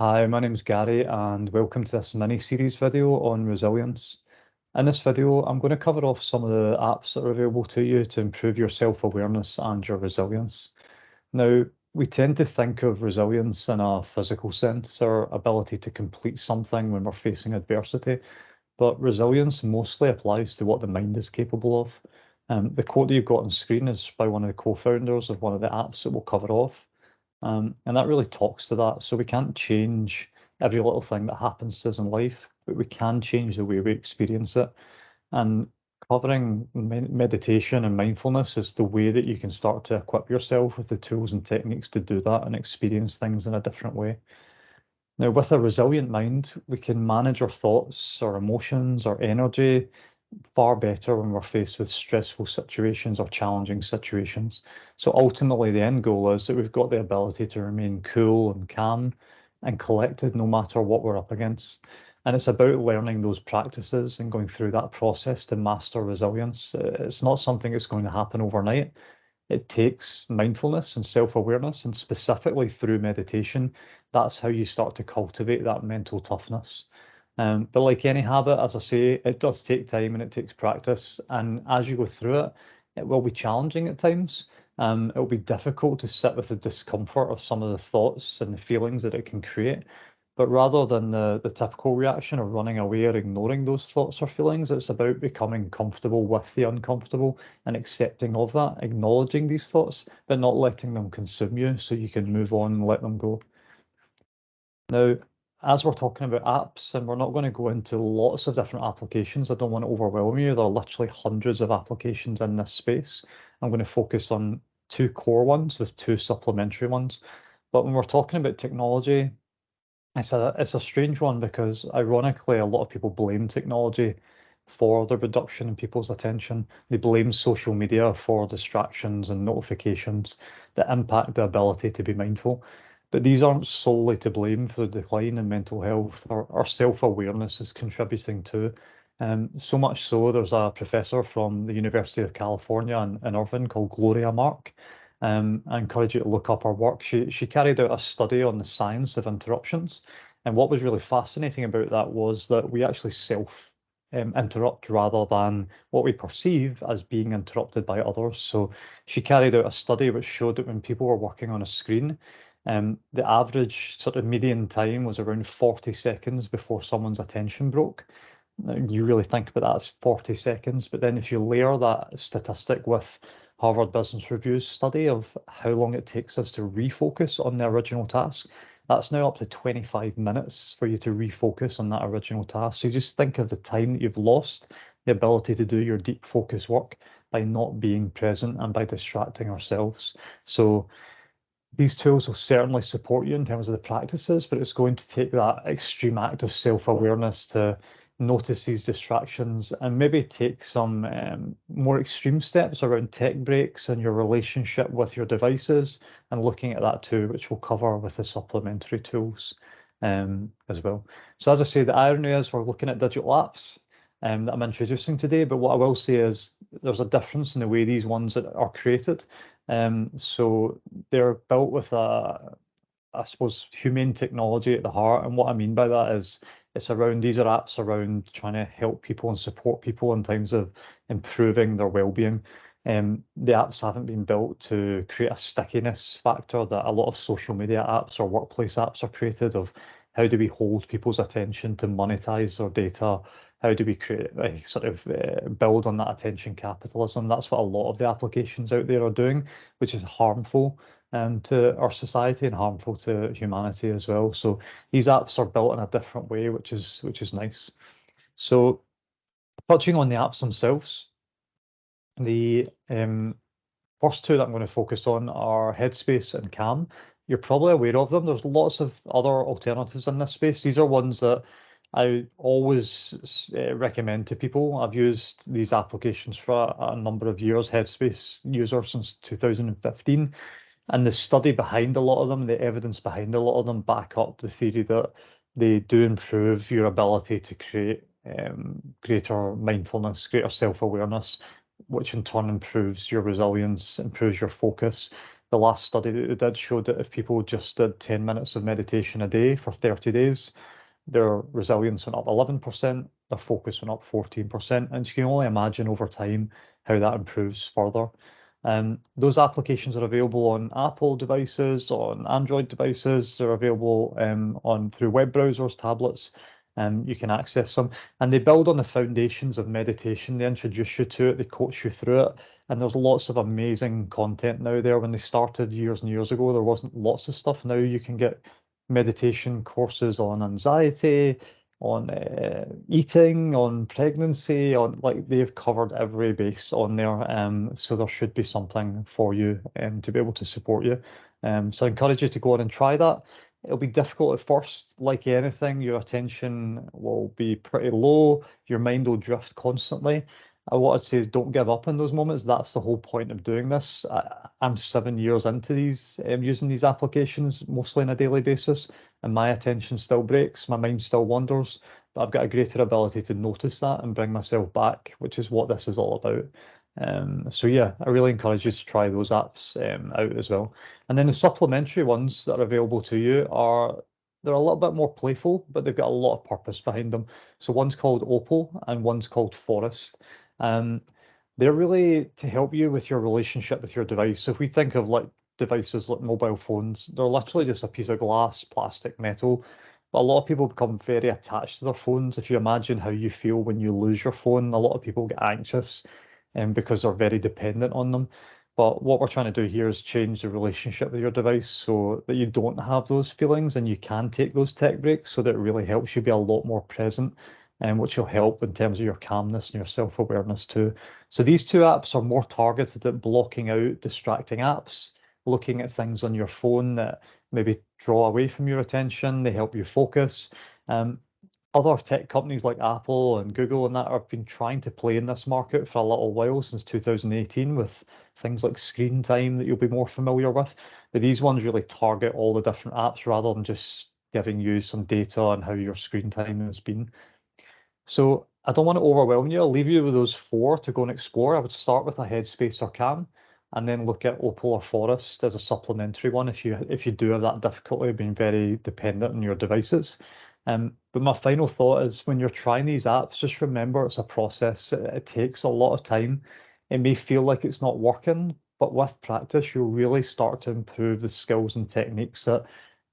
Hi, my name is Gary, and welcome to this mini-series video on resilience. In this video, I'm going to cover off some of the apps that are available to you to improve your self-awareness and your resilience. Now, we tend to think of resilience in a physical sense, our ability to complete something when we're facing adversity, but resilience mostly applies to what the mind is capable of. The quote that you've got on screen is by one of the co-founders of one of the apps that we'll cover off. And that really talks to that. So we can't change every little thing that happens to us in life, but we can change the way we experience it. And covering meditation and mindfulness is the way that you can start to equip yourself with the tools and techniques to do that and experience things in a different way. Now, with a resilient mind, we can manage our thoughts, our emotions, our energy far better when we're faced with stressful situations or challenging situations. So ultimately, the end goal is that we've got the ability to remain cool and calm and collected no matter what we're up against. And it's about learning those practices and going through that process to master resilience. It's not something that's going to happen overnight. It takes mindfulness and self-awareness, and specifically through meditation, that's how you start to cultivate that mental toughness. But like any habit, as I say, it does take time and it takes practice. And as you go through it, it will be challenging at times. It will be difficult to sit with the discomfort of some of the thoughts and the feelings that it can create. But rather than the typical reaction of running away or ignoring those thoughts or feelings, it's about becoming comfortable with the uncomfortable and accepting of that, acknowledging these thoughts, but not letting them consume you so you can move on and let them go. Now, as we're talking about apps, and we're not going to go into lots of different applications, I don't want to overwhelm you. There are literally hundreds of applications in this space. I'm going to focus on two core ones with two supplementary ones. But when we're talking about technology, it's a strange one because ironically, a lot of people blame technology for the reduction in people's attention. They blame social media for distractions and notifications that impact the ability to be mindful. But these aren't solely to blame for the decline in mental health. Our self-awareness is contributing too. So much so, there's a professor from the University of California in Irvine called Gloria Mark. I encourage you to look up her work. She carried out a study on the science of interruptions. And what was really fascinating about that was that we actually self interrupt rather than what we perceive as being interrupted by others. So she carried out a study which showed that when people were working on a screen, the average sort of median time was around 40 seconds before someone's attention broke. Now, you really think about that as 40 seconds, but then if you layer that statistic with Harvard Business Review's study of how long it takes us to refocus on the original task, that's now up to 25 minutes for you to refocus on that original task. So you just think of the time that you've lost, the ability to do your deep focus work by not being present and by distracting ourselves. So these tools will certainly support you in terms of the practices, but it's going to take that extreme act of self-awareness to notice these distractions and maybe take some more extreme steps around tech breaks and your relationship with your devices and looking at that too, which we'll cover with the supplementary tools as well. So as I say, the irony is we're looking at digital apps that I'm introducing today, but what I will say is there's a difference in the way these ones are created. So they're built with I suppose, humane technology at the heart. And what I mean by that is these are apps around trying to help people and support people in terms of improving their well-being. The apps haven't been built to create a stickiness factor that a lot of social media apps or workplace apps are created of how do we hold people's attention to monetize their data? How do we create a sort of build on that attention capitalism? That's what a lot of the applications out there are doing, which is harmful to our society and harmful to humanity as well. So these apps are built in a different way, which is nice. So touching on the apps themselves, the first two that I'm going to focus on are Headspace and Calm. You're probably aware of them. There's lots of other alternatives in this space. These are ones that I always recommend to people. I've used these applications for a number of years, Headspace user since 2015. And the study behind a lot of them, the evidence behind a lot of them back up the theory that they do improve your ability to create greater mindfulness, greater self-awareness, which in turn improves your resilience, improves your focus. the last study that they did showed that if people just did 10 minutes of meditation a day for 30 days, their resilience went up 11%, their focus went up 14%, and you can only imagine over time how that improves further. Those applications are available on Apple devices, on Android devices. They're available on through web browsers, tablets, and you can access them. And they build on the foundations of meditation. They introduce you to it, they coach you through it, and there's lots of amazing content now there. When they started years and years ago, there wasn't lots of stuff. Now you can get meditation courses on anxiety, on eating, on pregnancy, on like they've covered every base on there. So there should be something for you to be able to support you. So I encourage you to go on and try that. It'll be difficult at first, like anything, your attention will be pretty low, your mind will drift constantly. What I'd say is don't give up in those moments. That's the whole point of doing this. I'm 7 years into these, using these applications mostly on a daily basis, and my attention still breaks, my mind still wanders, but I've got a greater ability to notice that and bring myself back, which is what this is all about. So yeah, I really encourage you to try those apps out as well. And then the supplementary ones that are available to you they're a little bit more playful, but they've got a lot of purpose behind them. So one's called Opal and one's called Forest. Um, they're really to help you with your relationship with your device. So if we think of like devices like mobile phones, they're literally just a piece of glass, plastic, metal. But a lot of people become very attached to their phones. If you imagine how you feel when you lose your phone, a lot of people get anxious because they're very dependent on them. But what we're trying to do here is change the relationship with your device so that you don't have those feelings and you can take those tech breaks so that it really helps you be a lot more present and which will help in terms of your calmness and your self-awareness too. So these two apps are more targeted at blocking out distracting apps, looking at things on your phone that maybe draw away from your attention, they help you focus. Other tech companies like Apple and Google and that have been trying to play in this market for a little while since 2018 with things like screen time that you'll be more familiar with. But these ones really target all the different apps rather than just giving you some data on how your screen time has been. So I don't want to overwhelm you. I'll leave you with those four to go and explore. I would start with a Headspace or Calm, and then look at Opal or Forest as a supplementary one if you do have that difficulty of being very dependent on your devices. But my final thought is when you're trying these apps, just remember it's a process. It takes a lot of time. It may feel like it's not working, but with practice, you'll really start to improve the skills and techniques that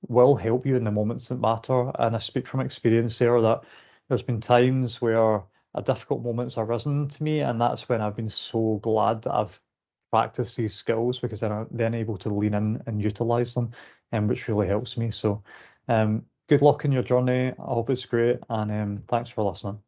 will help you in the moments that matter. And I speak from experience there that there's been times where a difficult moment's arisen to me, and that's when I've been so glad that I've practiced these skills because then I'm then able to lean in and utilize them, and which really helps me. So, good luck in your journey. I hope it's great, and thanks for listening.